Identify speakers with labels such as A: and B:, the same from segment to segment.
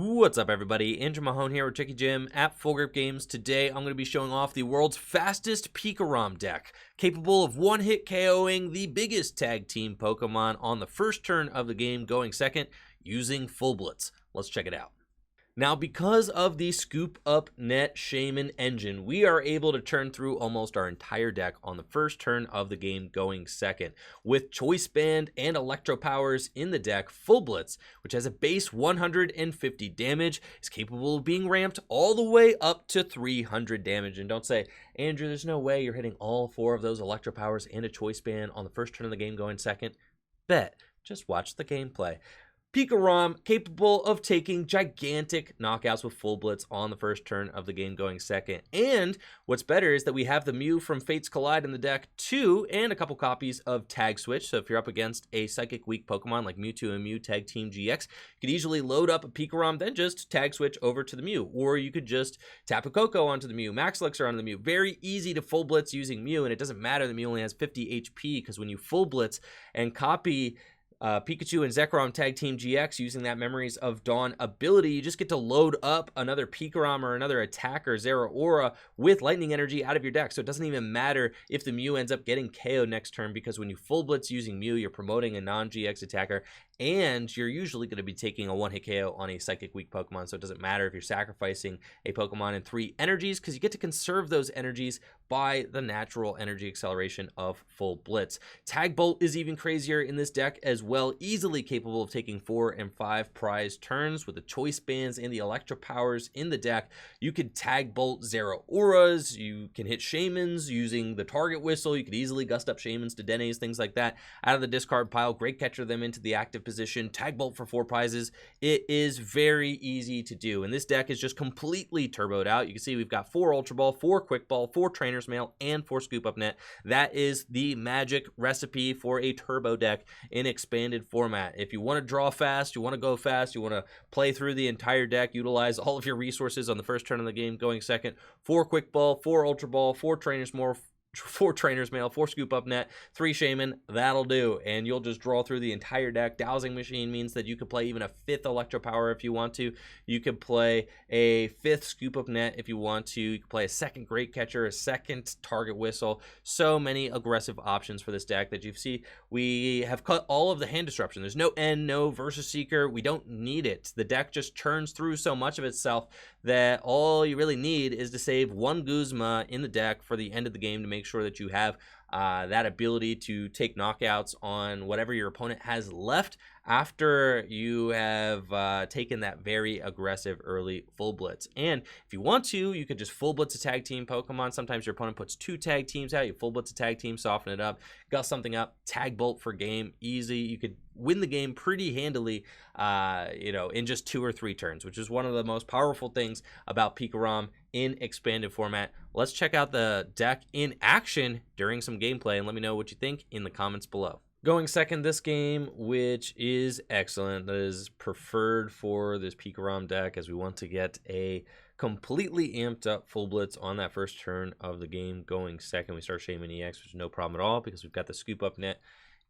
A: What's up, everybody? Andrew Mahone here with Tricky Jim at Full Grip Games. Today, I'm going to be showing off the world's fastest Pikarom deck, capable of one-hit KOing the biggest tag team Pokemon on the first turn of the game, going second, using Full Blitz. Let's check it out. Now, because of the Scoop Up Net Shaymin engine, we are able to turn through almost our entire deck on the first turn of the game, going second. With Choice Band and Electropowers in the deck, Full Blitz, which has a base 150 damage, is capable of being ramped all the way up to 300 damage. And don't say, Andrew, there's no way you're hitting all 4 of those Electropowers and a Choice Band on the first turn of the game, going second. Bet. Just watch the gameplay. Pikarom, capable of taking gigantic knockouts with Full Blitz on the first turn of the game, going second. And what's better is that we have the Mew from Fates Collide in the deck too, and a couple copies of Tag Switch. So if you're up against a Psychic Weak Pokemon like Mewtwo and Mew Tag Team GX, you could easily load up a Pikarom, then just Tag Switch over to the Mew. Or you could just Tapu Koko onto the Mew, Max Elixir onto the Mew. Very easy to Full Blitz using Mew, and it doesn't matter that Mew only has 50 HP, because when you Full Blitz and copy Pikachu and Zekrom Tag Team GX using that Memories of Dawn ability, you just get to load up another Pikarom or another attacker, Zeraora, with lightning energy out of your deck. So it doesn't even matter if the Mew ends up getting KO'd next turn, because when you Full Blitz using Mew, you're promoting a non-GX attacker, and you're usually going to be taking a one-hit KO on a Psychic Weak Pokemon. So it doesn't matter if you're sacrificing a Pokemon in 3 energies, because you get to conserve those energies by the natural energy acceleration of Full Blitz. Tag Bolt is even crazier in this deck as well, easily capable of taking 4 and 5 prize turns with the Choice Bands and the Electropowers in the deck. You could Tag Bolt Zeraoras, you can hit Shaymins using the Target Whistle, you could easily gust up Shaymins to Denes, things like that, out of the discard pile, Great Catcher them into the active position, Tag Bolt for 4 prizes. It is very easy to do, and this deck is just completely turboed out. You can see we've got 4 Ultra Ball, 4 Quick Ball, 4 Trainers Mail, and 4 Scoop Up Net. That is the magic recipe for a turbo deck in expanded format. If you want to draw fast, you want to go fast, you want to play through the entire deck, utilize all of your resources on the first turn of the game, going second, 4 Quick Ball, 4 Ultra Ball, 4 Trainers Mail, 4 Trainers Mail, 4 Scoop Up Net, 3 Shaymin, that'll do, and you'll just draw through the entire deck. Dowsing Machine means that you could play even a 5th Electropower if you want to. You could play a 5th Scoop Up Net if you want to. You could play a 2nd Great Catcher, a 2nd Target Whistle. So many aggressive options for this deck that you see. We have cut all of the hand disruption. There's no N, no Versus Seeker. We don't need it. The deck just churns through so much of itself that all you really need is to save 1 Guzma in the deck for the end of the game to make sure that you have that ability to take knockouts on whatever your opponent has left after you have taken that very aggressive early Full Blitz. And if you want to, you could just Full Blitz a tag team Pokemon. Sometimes your opponent puts 2 tag teams out. You Full Blitz a tag team, soften it up, gust something up, Tag Bolt for game, easy. You could win the game pretty handily, in just 2 or 3 turns, which is one of the most powerful things about Pikarom in expanded format. Let's check out the deck in action during some gameplay, and let me know what you think in the comments below. Going second this game, which is excellent. That is preferred for this Pikarom deck, as we want to get a completely amped up Full Blitz on that first turn of the game. Going second, we start Shaymin-EX, which is no problem at all, because we've got the Scoop Up Net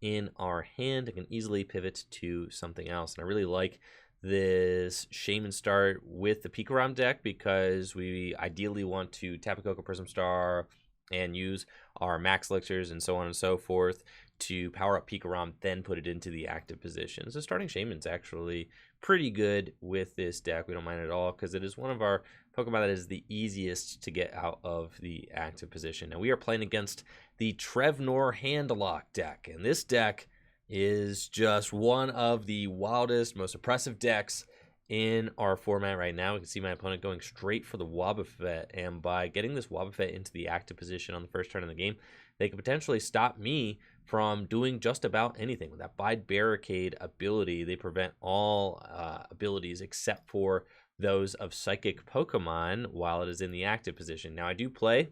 A: in our hand and can easily pivot to something else. And I really like this Shaymin start with the Pikarom deck, because we ideally want to Tapu Koko Prism Star and use our Max Elixirs and so on and so forth to power up Pikarom, then put it into the active position. So starting Shaymin's actually pretty good with this deck. We don't mind it at all, because it is one of our Pokemon that is the easiest to get out of the active position. Now we are playing against the Trevnor Handlock deck, and this deck is just one of the wildest, most oppressive decks in our format right now. We can see my opponent going straight for the Wobbuffet, and by getting this Wobbuffet into the active position on the first turn of the game, they could potentially stop me from doing just about anything. With that Bide Barricade ability, they prevent all abilities except for those of Psychic Pokemon while it is in the active position. Now, I do play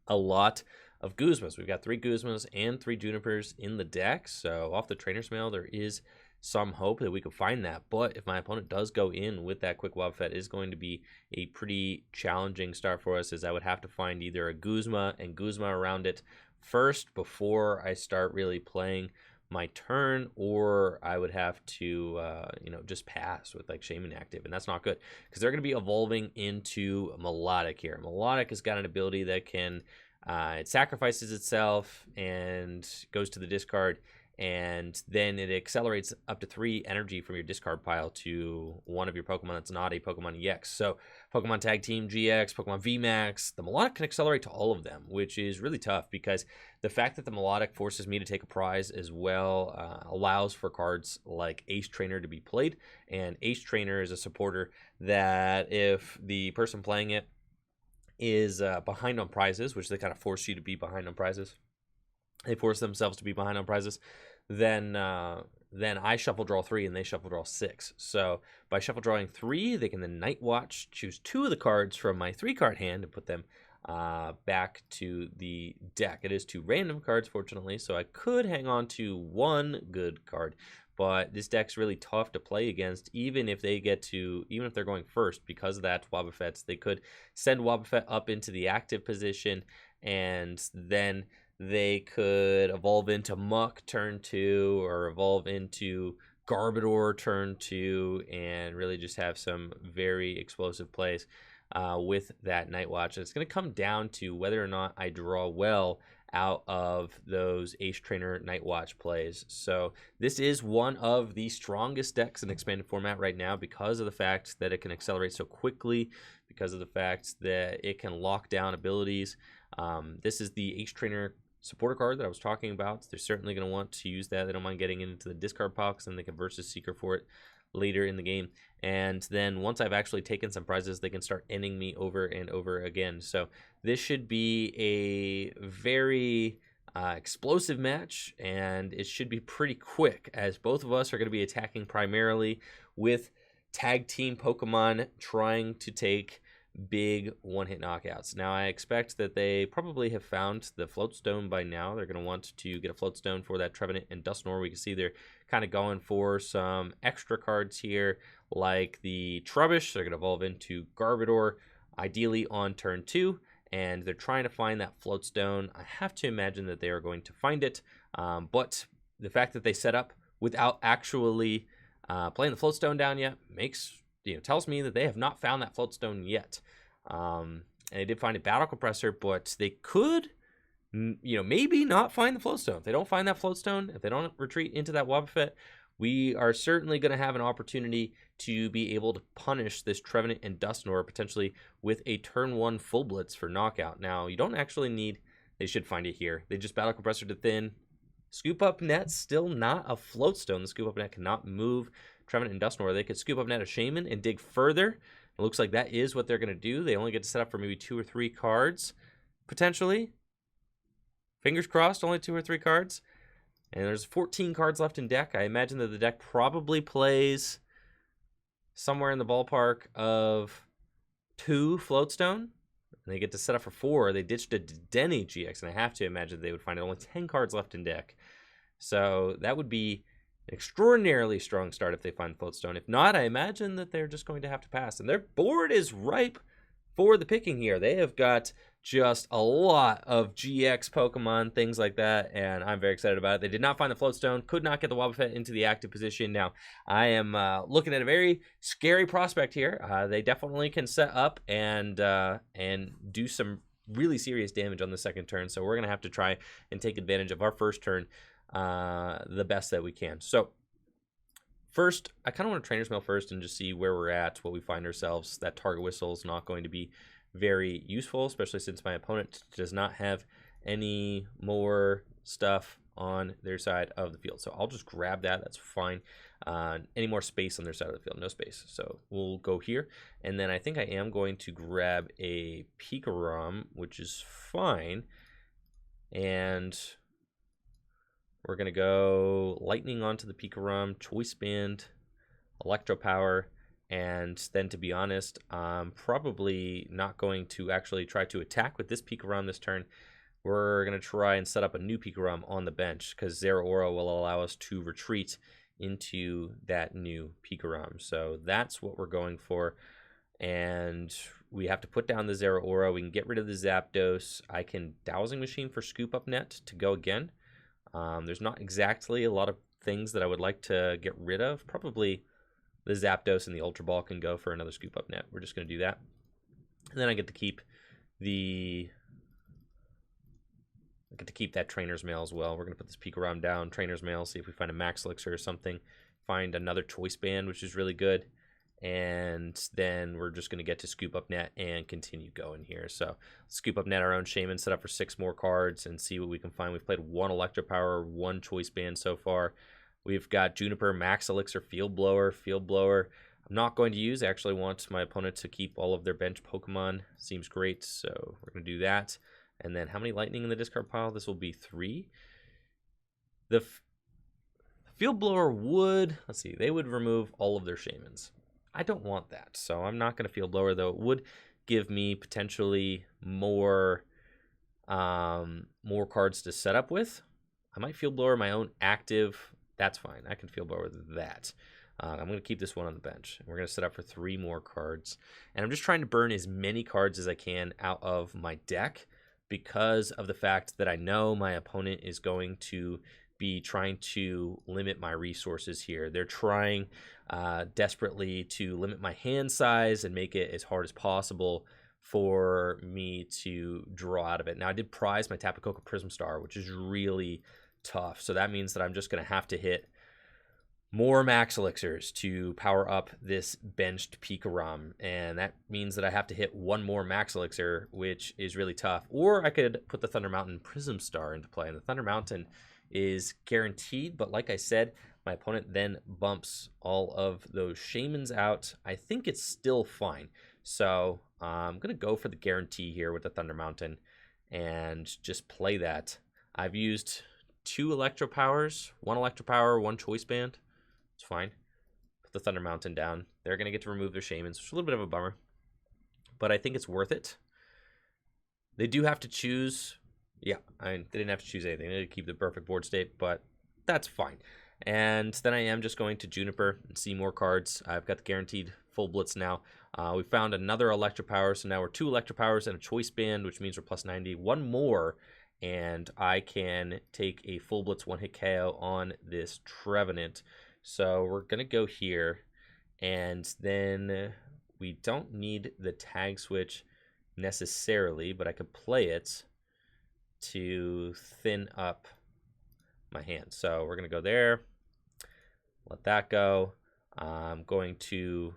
A: a lot of Guzmas. We've got 3 Guzmas and 3 Junipers in the deck, so off the Trainers Mail, there is some hope that we could find that. But if my opponent does go in with that quick Wobbuffet, it is going to be a pretty challenging start for us, as I would have to find either a Guzma and Guzma around it first before I start really playing my turn, or I would have to, you know, just pass with like Shaymin active, and that's not good because they're going to be evolving into Melodic here. Melodic has got an ability that can, it sacrifices itself and goes to the discard, and then it accelerates up to 3 energy from your discard pile to one of your Pokemon that's not a Pokemon EX. So Pokemon Tag Team GX, Pokemon VMAX, the Melodic can accelerate to all of them, which is really tough because the fact that the Melodic forces me to take a prize as well allows for cards like Ace Trainer to be played. And Ace Trainer is a supporter that if the person playing it is behind on prizes, which they kind of force you to be behind on prizes, they force themselves to be behind on prizes, then I shuffle draw 3 and they shuffle draw 6. So by shuffle drawing 3, they can then Night Watch, choose 2 of the cards from my 3-card hand and put them back to the deck. It is 2 random cards, fortunately, so I could hang on to 1 good card. But this deck's really tough to play against, even if they get to, even if they're going first, because of that Wobbuffets. They could send Wobbuffet up into the active position, and then they could evolve into Muck turn 2 or evolve into Garbodor turn 2 and really just have some very explosive plays with that Night Watch. And it's going to come down to whether or not I draw well out of those Ace Trainer Night Watch plays. So this is one of the strongest decks in expanded format right now because of the fact that it can accelerate so quickly, because of the fact that it can lock down abilities. This is the Ace Trainer supporter card that I was talking about. They're certainly going to want to use that. They don't mind getting into the discard pile because then they can Versus Seeker for it later in the game. And then once I've actually taken some prizes, they can start ending me over and over again. So this should be a very explosive match, and it should be pretty quick as both of us are going to be attacking primarily with tag team Pokemon trying to take big one-hit knockouts. Now, I expect that they probably have found the Floatstone by now. They're going to want to get a Floatstone for that Trevenant and Dusknoir. We can see they're kind of going for some extra cards here, like the Trubbish. They're going to evolve into Garbodor, ideally on turn 2, and they're trying to find that Floatstone. I have to imagine that they are going to find it, but the fact that they set up without actually playing the Floatstone down yet tells me that they have not found that Floatstone yet. And they did find a Battle Compressor, but they could, maybe not find the Floatstone. If they don't find that Floatstone, if they don't retreat into that Wobbuffet, we are certainly going to have an opportunity to be able to punish this Trevenant and Dusknoir potentially with a turn 1 full Blitz for knockout. Now, you don't actually need, they should find it here. They just Battle Compressor to thin. Scoop Up Net, still not a Floatstone. The Scoop Up Net cannot move Trevenant and Dusknoir. They could Scoop Up Net a Shaymin and dig further. It looks like that is what they're going to do. They only get to set up for maybe 2 or 3 cards, potentially. Fingers crossed, only 2 or 3 cards. And there's 14 cards left in deck. I imagine that the deck probably plays somewhere in the ballpark of 2 Floatstone. And they get to set up for 4. They ditched a Denny GX, and I have to imagine they would find only 10 cards left in deck. So that would be an extraordinarily strong start if they find Floatstone. If not, I imagine that they're just going to have to pass. And their board is ripe for the picking here. They have got just a lot of GX Pokemon, things like that, and I'm very excited about it. They did not find the Floatstone, could not get the Wobbuffet into the active position. Now, I am looking at a very scary prospect here. They definitely can set up and do some really serious damage on the second turn, so we're going to have to try and take advantage of our first turn the best that we can. So first, I kind of want to Trainers Mail first and just see where we're at, what we find ourselves. That Target Whistle is not going to be very useful, especially since my opponent does not have any more stuff on their side of the field. So I'll just grab that. That's fine. Any more space on their side of the field? No space. So we'll go here. And then I think I am going to grab a Pikarom, which is fine. And we're going to go Lightning onto the Pikarom, Choice Band, Electropower, and then, to be honest, I'm probably not going to actually try to attack with this Pikarom this turn. We're going to try and set up a new Pikarom on the bench because Zeraora will allow us to retreat into that new Pikarom. So that's what we're going for. And we have to put down the Zeraora. We can get rid of the Zapdos. I can Dowsing Machine for Scoop Up Net to go again. There's not exactly a lot of things that I would like to get rid of. Probably the Zapdos and the Ultra Ball can go for another Scoop Up Net. We're just going to do that. And then I get to keep that Trainer's Mail as well. We're going to put this Pikarom down, Trainer's Mail, see if we find a Max Elixir or something. Find another Choice Band, which is really good. And then we're just going to get to Scoop Up Net and continue going here. So Scoop Up Net our own Shaymin, set up for 6 more cards and see what we can find. We've played 1 Electropower, 1 Choice Band so far. We've got Juniper, Max Elixir, Field Blower. I'm not going to use. I actually want my opponent to keep all of their bench Pokemon. Seems great, so we're going to do that. And then how many Lightning in the discard pile? This will be 3. The Field Blower would, let's see, they would remove all of their Shaymins. I don't want that, so I'm not going to Field Blower, though. It would give me potentially more cards to set up with. I might Field Blower my own active. That's fine. I can Field Blower that. I'm going to keep this one on the bench. We're going to set up for 3 more cards. And I'm just trying to burn as many cards as I can out of my deck because of the fact that I know my opponent is going to be trying to limit my resources here. They're trying desperately to limit my hand size and make it as hard as possible for me to draw out of it. Now, I did prize my Tapu Koko Prism Star, which is really tough. So that means that I'm just going to have to hit more Max Elixirs to power up this benched Pikarom. And that means that I have to hit 1 more Max Elixir, which is really tough. Or I could put the Thunder Mountain Prism Star into play. And the Thunder Mountain is guaranteed, but like I said, my opponent then bumps all of those Shaymins out. I think it's still fine. So I'm going to go for the guarantee here with the Thunder Mountain and just play that. I've used 2 Electropowers, 1 Electropower, 1 Choice Band. It's fine. Put the Thunder Mountain down. They're going to get to remove their Shaymins, which is a little bit of a bummer. But I think it's worth it. They do have to choose. Yeah, they didn't have to choose anything. They had to keep the perfect board state, but that's fine. And then I am just going to Juniper and see more cards. I've got the guaranteed full Blitz now. We found another Electropower, so now we're 2 Electropowers and a Choice Band, which means we're plus 90. 1 more, and I can take a full Blitz 1-hit KO on this Trevenant. So we're going to go here, and then we don't need the Tag Switch necessarily, but I could play it to thin up my hand. So we're going to go there, let that go. I'm going to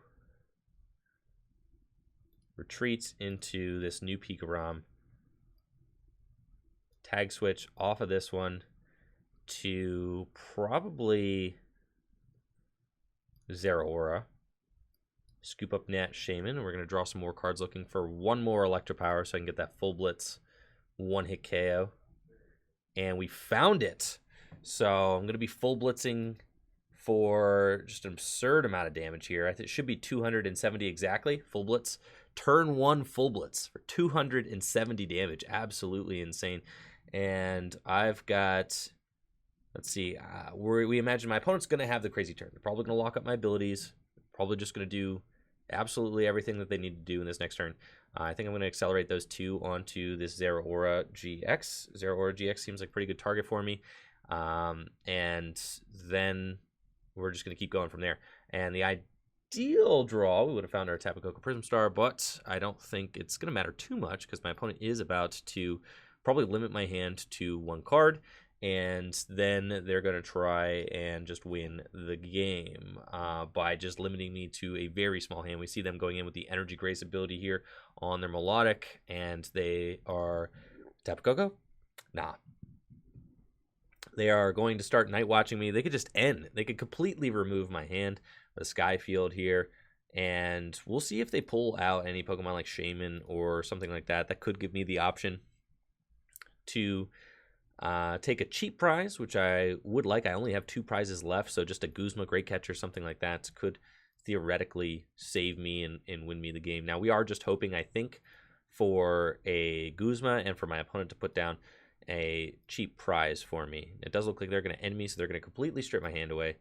A: retreat into this new Pikarom, Tag Switch off of this one to probably Zeraora, Scoop Up Net, Shaymin. We're going to draw some more cards looking for 1 more Electropower so I can get that full Blitz 1-hit KO. And we found it. So I'm going to be full blitzing for just an absurd amount of damage here. I think it should be 270 exactly. Full blitz. Turn 1 full blitz for 270 damage. Absolutely insane. And I've got, let's see, we imagine my opponent's going to have the crazy turn. They're probably going to lock up my abilities. Probably just going to do absolutely everything that they need to do in this next turn. I think I'm going to accelerate those 2 onto this Zeraora-GX. Zeraora-GX seems like a pretty good target for me. And then we're just going to keep going from there. And the ideal draw, we would have found our Tapu Koko Prism Star, but I don't think it's going to matter too much because my opponent is about to probably limit my hand to 1 card. And then they're going to try and just win the game by just limiting me to a very small hand. We see them going in with the Energy Grace ability here on their Melodic, and they are Tapu Koko? Nah. They are going to start night watching me. They could just end. They could completely remove my hand, the Sky Field here, and we'll see if they pull out any Pokemon like Shaymin or something like that. That could give me the option to take a cheap prize, which I would like. I only have 2 prizes left, so just a Guzma, Great Catcher, something like that could theoretically save me and win me the game. Now, we are just hoping, I think, for a Guzma and for my opponent to put down a cheap prize for me. It does look like they're going to end me, so they're going to completely strip my hand away.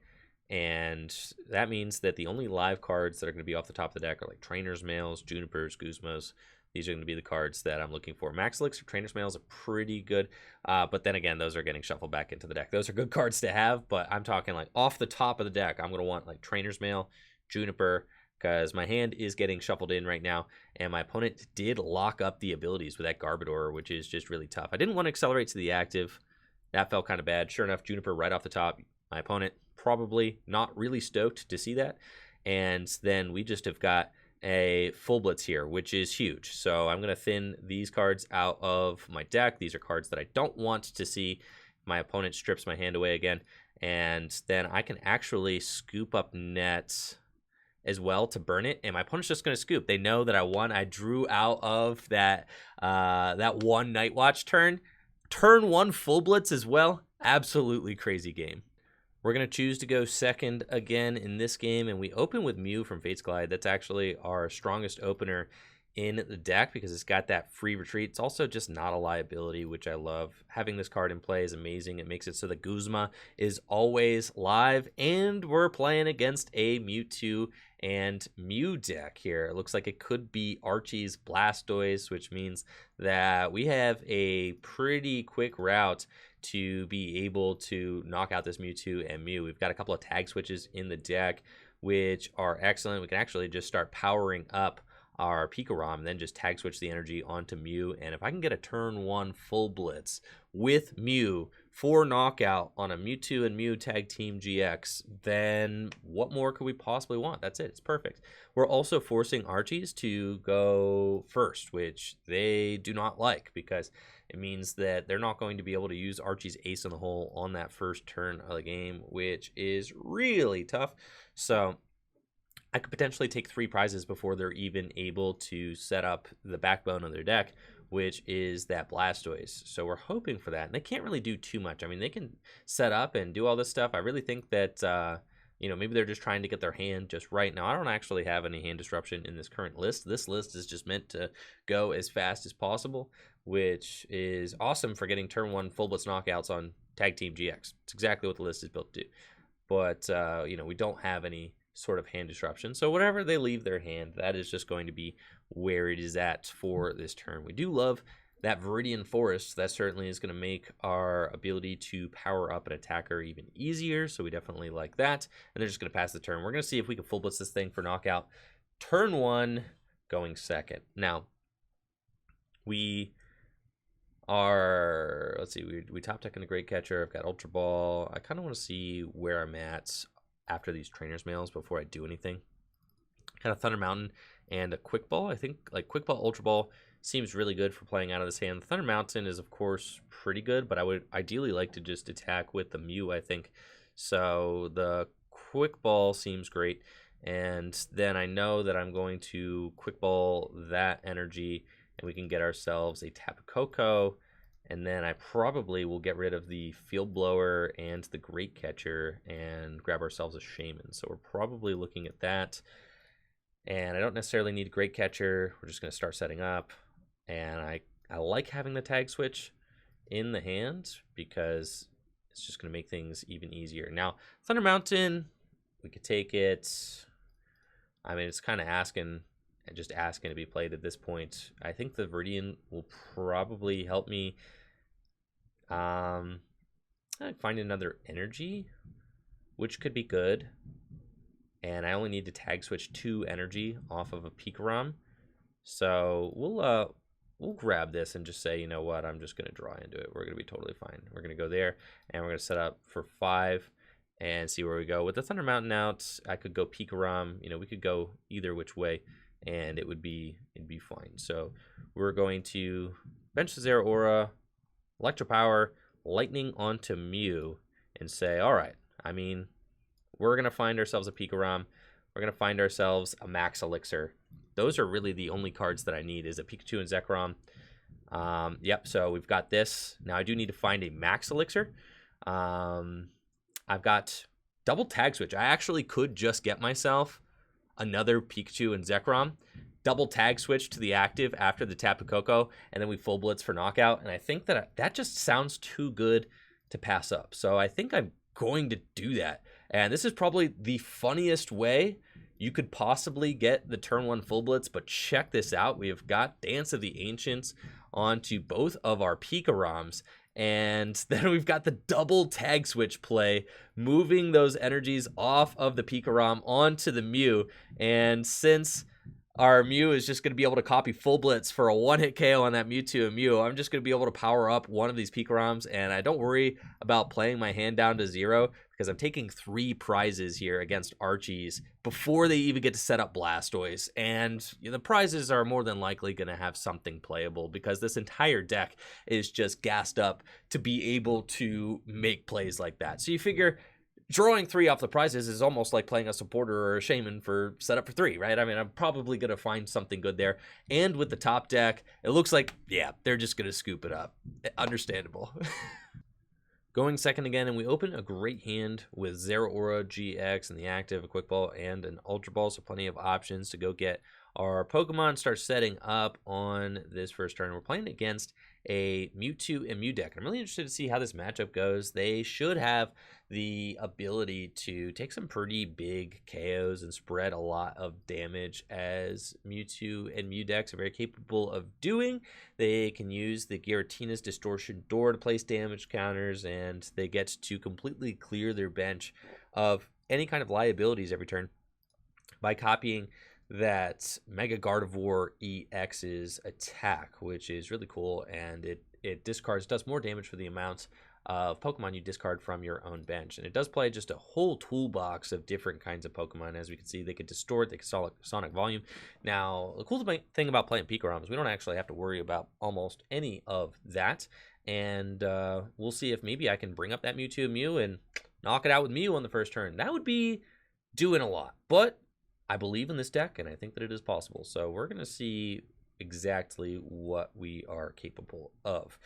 A: And that means that the only live cards that are going to be off the top of the deck are like Trainers Mails, Junipers, Guzmas. These are going to be the cards that I'm looking for. Max Elixir Trainers Mails are pretty good, but then again, those are getting shuffled back into the deck. Those are good cards to have, but I'm talking like off the top of the deck. I'm going to want like Trainers Mail, Juniper, because my hand is getting shuffled in right now, and my opponent did lock up the abilities with that Garbodor, which is just really tough. I didn't want to accelerate to the active. That felt kind of bad. Sure enough, Juniper right off the top. My opponent probably not really stoked to see that. And then we just have got a full Blitz here, which is huge. So I'm going to thin these cards out of my deck. These are cards that I don't want to see. My opponent strips my hand away again. And then I can actually scoop up net as well to burn it, and my opponent's just going to scoop. They know that I won. I drew out of that that one Night Watch turn. Turn one full Blitz as well. Absolutely crazy game. We're going to choose to go second again in this game, and we open with Mew from Fate's Glide. That's actually our strongest opener in the deck because it's got that free retreat. It's also just not a liability, which I love. Having this card in play is amazing. It makes it so that Guzma is always live, and we're playing against a Mewtwo and Mew deck here. It looks like it could be Archie's Blastoise, which means that we have a pretty quick route to be able to knock out this Mewtwo and Mew. We've got a couple of tag switches in the deck, which are excellent. We can actually just start powering up our Pikarom, and then just tag switch the energy onto Mew. And if I can get a turn one full Blitz with Mew for knockout on a Mewtwo and Mew Tag Team GX, then what more could we possibly want? That's it. It's perfect. We're also forcing Archies to go first, which they do not like because it means that they're not going to be able to use Archie's Ace in the Hole on that first turn of the game, which is really tough. So I could potentially take 3 prizes before they're even able to set up the backbone of their deck, which is that Blastoise. So we're hoping for that. And they can't really do too much. I mean, they can set up and do all this stuff. I really think that, maybe they're just trying to get their hand just right. Now, I don't actually have any hand disruption in this current list. This list is just meant to go as fast as possible, which is awesome for getting turn 1 full Blitz knockouts on Tag Team GX. It's exactly what the list is built to do. But, we don't have any sort of hand disruption. So whatever they leave their hand, that is just going to be where it is at for this turn. We do love that Viridian Forest. That certainly is going to make our ability to power up an attacker even easier. So we definitely like that. And they're just going to pass the turn. We're going to see if we can full Blitz this thing for knockout. Turn 1 going second. Now, we are, let's see, we top deck in the Great Catcher. I've got Ultra Ball. I kind of want to see where I'm at after these Trainers Mails before I do anything. Got a Thunder Mountain and a Quick Ball. I think like Quick Ball, Ultra Ball seems really good for playing out of this hand. The Thunder Mountain is of course pretty good, but I would ideally like to just attack with the Mew, I think. So the Quick Ball seems great. And then I know that I'm going to Quick Ball that energy, and we can get ourselves a Tapu Koko. And then I probably will get rid of the Field Blower and the Great Catcher and grab ourselves a Shaymin. So we're probably looking at that. And I don't necessarily need a Great Catcher. We're just going to start setting up. And I like having the tag switch in the hand because it's just going to make things even easier. Now, Thunder Mountain, we could take it. I mean, it's kind of just asking to be played at this point. I think the Viridian will probably help me find another energy, which could be good. And I only need to tag switch 2 energy off of a Pikarom. So we'll grab this and just say, you know what, I'm just going to draw into it. We're going to be totally fine. We're going to go there, and we're going to set up for 5 and see where we go. With the Thunder Mountain out, I could go Pikarom. We could go either which way, and it'd be fine. So we're going to bench the Zeraora, Electropower, Lightning onto Mew, and say, all right, I mean, we're going to find ourselves a Pikarom. We're going to find ourselves a Max Elixir. Those are really the only cards that I need, is a Pikachu and Zekrom. Yep, so we've got this. Now I do need to find a Max Elixir. I've got double tag switch. I actually could just get myself another Pikachu and Zekrom, double tag switch to the active after the Tapu Koko, and then we full Blitz for knockout. And I think that just sounds too good to pass up. So I think I'm going to do that. And this is probably the funniest way you could possibly get the turn 1 full blitz, but check this out. We have got Dance of the Ancients onto both of our Pikaroms, and then we've got the double tag switch play, moving those energies off of the Pikarom onto the Mew. And since our Mew is just going to be able to copy full blitz for a one-hit KO on that Mewtwo and Mew, I'm just going to be able to power up one of these Pikaroms, and I don't worry about playing my hand down to 0 because I'm taking 3 prizes here against Archies before they even get to set up Blastoise. And the prizes are more than likely going to have something playable because this entire deck is just gassed up to be able to make plays like that. So you figure drawing 3 off the prizes is almost like playing a supporter or a Shaymin for setup for 3, right? I mean, I'm probably going to find something good there. And with the top deck, it looks like, yeah, they're just going to scoop it up. Understandable. Going second again, and we open a great hand with Zeraora-GX in the active, a Quick Ball, and an Ultra Ball, so plenty of options to go get our Pokemon. Start setting up on this first turn. We're playing against a Mewtwo and Mew deck. I'm really interested to see how this matchup goes. They should have the ability to take some pretty big KOs and spread a lot of damage, as Mewtwo and Mew decks are very capable of doing. They can use the Giratina's Distortion Door to place damage counters, and they get to completely clear their bench of any kind of liabilities every turn by copying that Mega Gardevoir EX's attack, which is really cool, and it does more damage for the amount of Pokemon you discard from your own bench. And it does play just a whole toolbox of different kinds of Pokemon. As we can see, they could distort, they could sonic volume. Now, the cool thing about playing Pikarom is we don't actually have to worry about almost any of that. And we'll see if maybe I can bring up that Mewtwo and Mew and knock it out with Mew on the first turn. That would be doing a lot. But I believe in this deck, and I think that it is possible. So we're going to see exactly what we are capable of.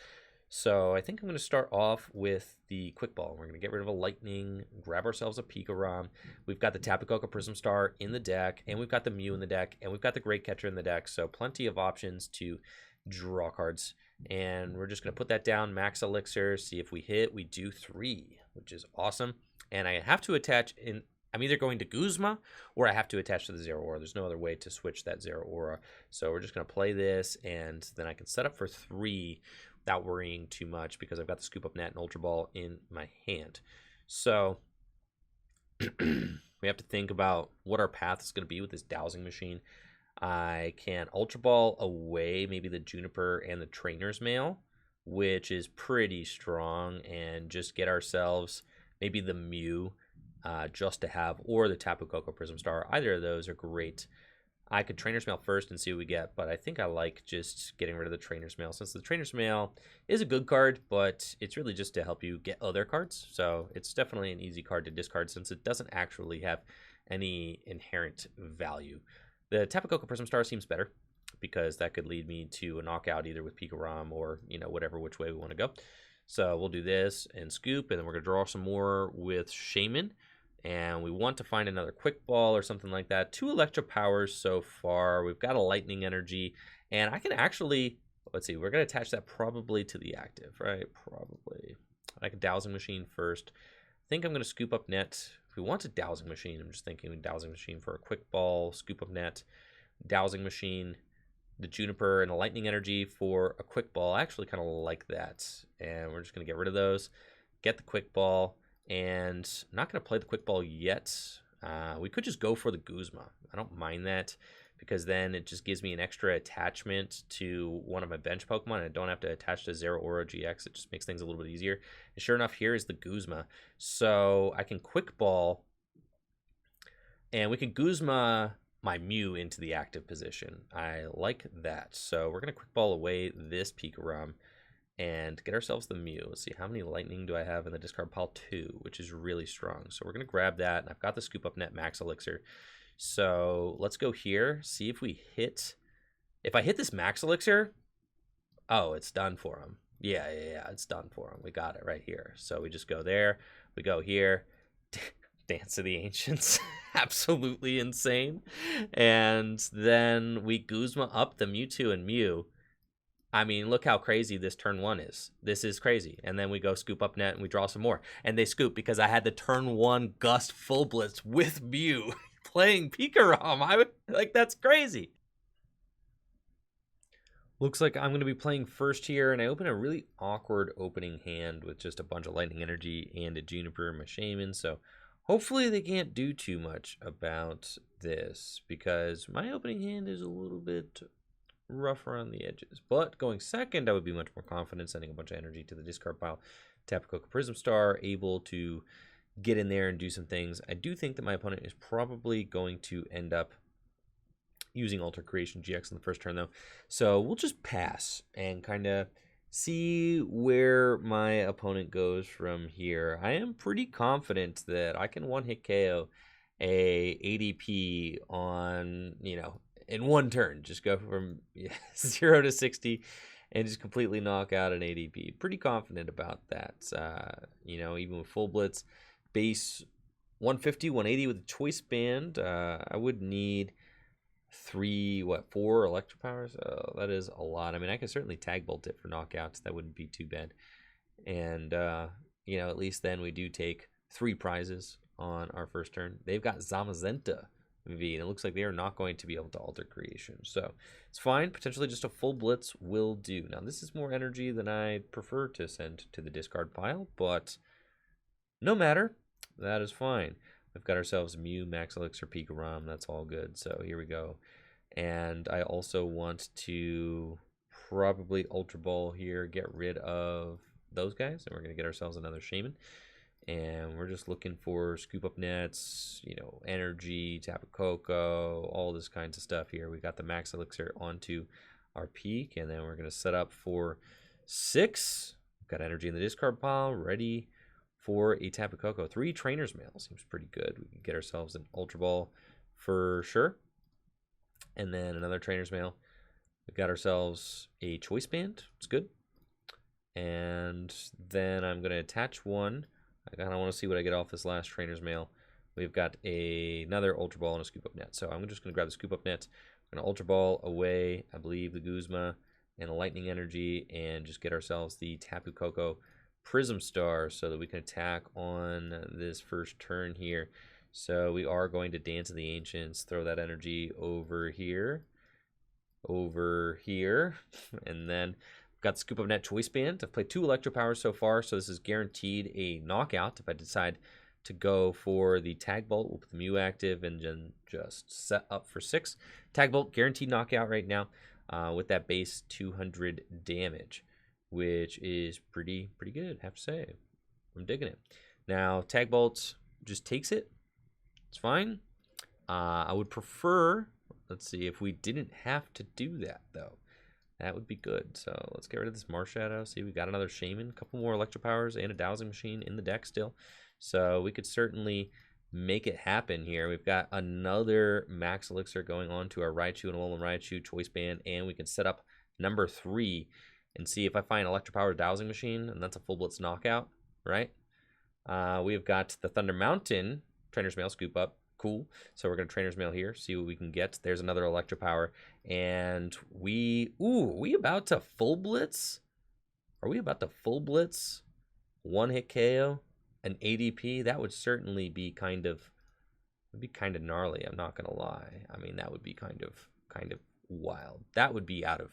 A: So I think I'm going to start off with the Quick Ball. We're going to get rid of a Lightning, grab ourselves a Pikarom. We've got the Tapu Koko Prism Star in the deck, and we've got the Mew in the deck, and we've got the Great Catcher in the deck. So plenty of options to draw cards. And we're just going to put that down, Max Elixir, see if we hit. We do 3, which is awesome. And I have to attach in... I'm either going to Guzma or I have to attach to the Zeraora. There's no other way to switch that Zeraora. So we're just going to play this, and then I can set up for 3 without worrying too much because I've got the Scoop Up Net and Ultra Ball in my hand. So we have to think about what our path is going to be with this Dowsing Machine. I can Ultra Ball away maybe the Juniper and the Trainers Mail, which is pretty strong, and just get ourselves maybe the Mew just to have, or the Tapu Koko Prism Star. Either of those are great. I could Trainers Mail first and see what we get, but I think I like just getting rid of the Trainers Mail, since the Trainers Mail is a good card, but it's really just to help you get other cards. So it's definitely an easy card to discard since it doesn't actually have any inherent value. The Tapu Koko Prism Star seems better because that could lead me to a knockout either with Pikarom or, whatever which way we want to go. So we'll do this and Scoop, and then we're going to draw some more with Shaymin. And we want to find another Quick Ball or something like that. 2 Electropowers so far. We've got a Lightning Energy. And I can actually, let's see, we're going to attach that probably to the active, right? Probably. I can Dowsing Machine first. I think I'm going to Scoop Up Net. If we want a Dowsing Machine, I'm just thinking Dowsing Machine for a Quick Ball, Scoop Up Net, Dowsing Machine, the Juniper, and a Lightning Energy for a Quick Ball. I actually kind of like that. And we're just going to get rid of those. Get the Quick Ball. And I'm not going to play the Quick Ball yet. We could just go for the Guzma. I don't mind that because then it just gives me an extra attachment to one of my bench Pokemon. I don't have to attach to Zeraora-GX. It just makes things a little bit easier. And sure enough, here is the Guzma. So I can Quick Ball, and we can Guzma my Mew into the active position. I like that. So we're going to Quick Ball away this Pikarom and get ourselves the Mew. Let's see, how many Lightning do I have in the discard pile? 2, which is really strong. So we're going to grab that, and I've got the Scoop Up Net Max Elixir. So let's go here, see if we hit. If I hit this Max Elixir, oh, it's done for him. Yeah, it's done for him. We got it right here. So we just go there, we go here. Dance of the Ancients. Absolutely insane. And then we Guzma up the Mewtwo and Mew. I mean, look how crazy this turn 1 is. This is crazy. And then we go Scoop Up Net and we draw some more. And they scoop because I had the turn 1 Gust Full Blitz with Mew playing Pikarom. That's crazy. Looks like I'm going to be playing first here, and I open a really awkward opening hand with just a bunch of Lightning Energy and a Juniper and my Shaymin, so hopefully they can't do too much about this, because my opening hand is a little bit rough around the edges. But going second, I would be much more confident sending a bunch of energy to the discard pile. Tapu Koko Prism Star, able to get in there and do some things. I do think that my opponent is probably going to end up using Ultra Creation GX in the first turn, though. So we'll just pass and kind of see where my opponent goes from here. I am pretty confident that I can one-hit KO a ADP on, in one turn. Just go from 0 to 60 and just completely knock out an ADP. Pretty confident about that. Even with full blitz, base 150, 180 with a choice band, I would need 4 Electropowers. That is a lot. I mean, I could certainly tag bolt it for knockouts. That wouldn't be too bad. And at least then we do take 3 prizes on our first turn. They've got Zamazenta V, and it looks like they are not going to be able to alter creation, so it's fine. Potentially just a full blitz will do. Now this is more energy than I prefer to send to the discard pile, but no matter, that is fine. We've got ourselves Mew, Max Elixir, Pikarom. That's all good. So here we go. And I also want to probably Ultra Ball here, get rid of those guys. And we're going to get ourselves another Shaymin. And we're just looking for Scoop Up Nets, energy, Tapu Koko, all this kinds of stuff here. We got the Max Elixir onto our peak. And then we're going to set up for 6. We've got energy in the discard pile, ready for a Tapu Koko. 3 Trainers Mail seems pretty good. We can get ourselves an Ultra Ball for sure. And then another Trainers Mail. We've got ourselves a Choice Band. It's good. And then I'm going to attach one. I kind of want to see what I get off this last Trainers Mail. We've got another Ultra Ball and a Scoop Up Net. So I'm just going to grab the Scoop Up Net. I'm going to Ultra Ball away, I believe, the Guzma and a Lightning Energy, and just get ourselves the Tapu Koko Prism Star so that we can attack on this first turn here. So we are going to Dance of the Ancients, throw that energy over here, and then we've got Scoop Up Net Choice Band. I've played 2 Electropowers so far, so this is guaranteed a knockout. If I decide to go for the Tag Bolt, we'll put the Mew active and then just set up for 6. Tag Bolt, guaranteed knockout right now with that base 200 damage. Which is pretty good, I have to say. I'm digging it. Now, Tag Bolt just takes it. It's fine. I would prefer, let's see, if we didn't have to do that, though. That would be good. So let's get rid of this Marshadow. See, we got another Shaymin, a couple more Electropowers, and a Dowsing Machine in the deck still. So we could certainly make it happen here. We've got another Max Elixir going on to our Raichu and Alolan Raichu Choice Band, and we can set up number 3 and see if I find Electropower Dowsing Machine, and that's a full blitz knockout, right? We've got the Thunder Mountain Trainers Mail Scoop Up. Cool. So we're going to Trainers Mail here, see what we can get. There's another Electropower. And are we about to full blitz? Are we about to full blitz? One-hit KO? An ADP? That would certainly be kind of gnarly, I'm not going to lie. I mean, that would be kind of wild. That would be out of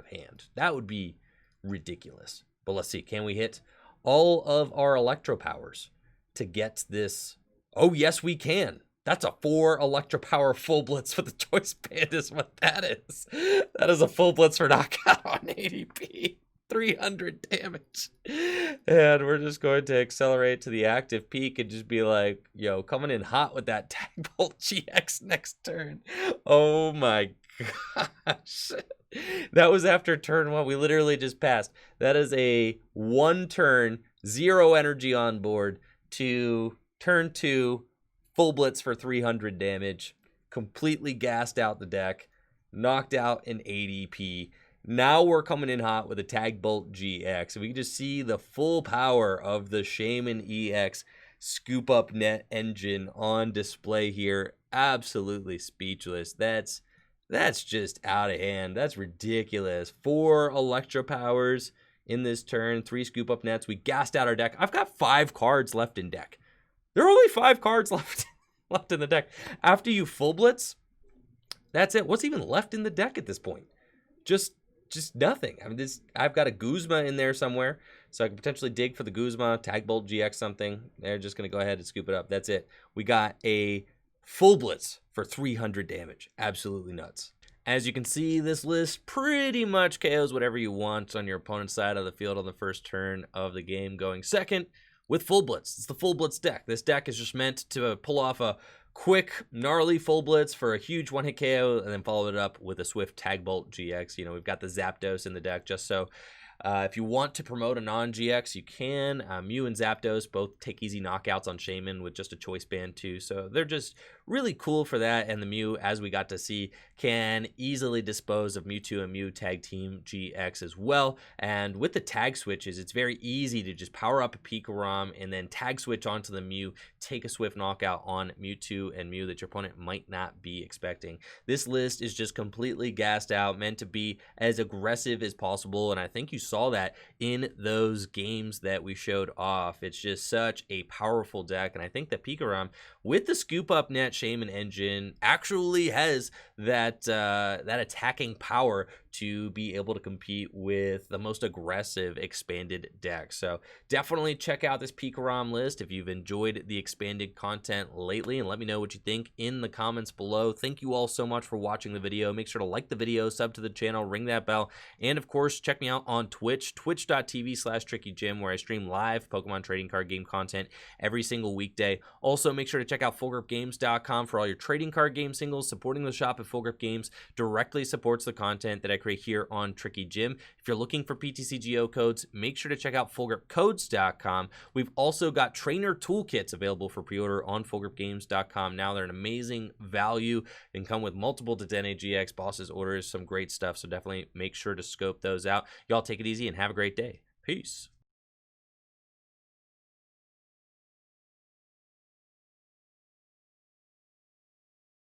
A: hand. That would be ridiculous. But let's see, can we hit all of our Electropowers to get this? Oh yes, we can. That's a 4 Electropower full blitz with the Choice Band is what that is. That is a full blitz for knockout on ADP. 300 damage. And we're just going to accelerate to the active peak and just be like, yo, coming in hot with that Tag Bolt GX next turn. Oh my gosh. That was after turn 1. We literally just passed. That is a 1 turn, 0 energy on board to turn 2, full blitz for 300 damage. Completely gassed out the deck. Knocked out an ADP. Now we're coming in hot with a Tag Bolt GX. We can just see the full power of the Shaymin-EX Scoop Up Net engine on display here. Absolutely speechless. That's That's just out of hand. That's ridiculous. 4 Electropowers in this turn, 3 Scoop Up Nets. We gassed out our deck. I've got 5 cards left in deck. There are only 5 cards left in the deck. After you full blitz, that's it. What's even left in the deck at this point? Just nothing. I mean, I've got a Guzma in there somewhere, so I can potentially dig for the Guzma, Tag Bolt GX something. They're just going to go ahead and scoop it up. That's it. We got a full blitz for 300 damage. Absolutely nuts. As you can see, this list pretty much KOs whatever you want on your opponent's side of the field on the first turn of the game, going second with full blitz. It's the full blitz deck. This deck is just meant to pull off a quick, gnarly full blitz for a huge one-hit KO, and then follow it up with a swift Tag Bolt GX. You know, we've got the Zapdos in the deck just so if you want to promote a non-GX, you can. Mew and Zapdos both take easy knockouts on Shaymin with just a choice band too, so they're just really cool for that. And the Mew, as we got to see, can easily dispose of Mewtwo and Mew Tag Team GX as well. And with the tag switches, it's very easy to just power up a Pikarom and then tag switch onto the Mew, take a swift knockout on Mewtwo and Mew that your opponent might not be expecting. This list is just completely gassed out, meant to be as aggressive as possible, and I think you saw that in those games that we showed off. It's just such a powerful deck, and I think that Pikarom, with the Scoop Up Net Shaymin engine, actually has that attacking power to be able to compete with the most aggressive expanded deck. So definitely check out this Pikarom list if you've enjoyed the expanded content lately, and let me know what you think in the comments below. Thank you all so much for watching the video. Make sure to like the video, sub to the channel, ring that bell, and of course check me out on Twitch, twitch.tv/TrickyJim, where I stream live Pokemon trading card game content every single weekday. Also, make sure to check out FullGripGames.com for all your trading card game singles. Supporting the shop at Full Grip Games directly supports the content that I create here on Tricky Jim. If you're looking for PTCGO codes, make sure to check out FullGripCodes.com. We've also got trainer toolkits available for pre-order on FullGripGames.com. Now they're an amazing value and come with multiple Dedenne GX bosses orders, some great stuff. So definitely make sure to scope those out. Y'all take it easy and have a great day. Peace.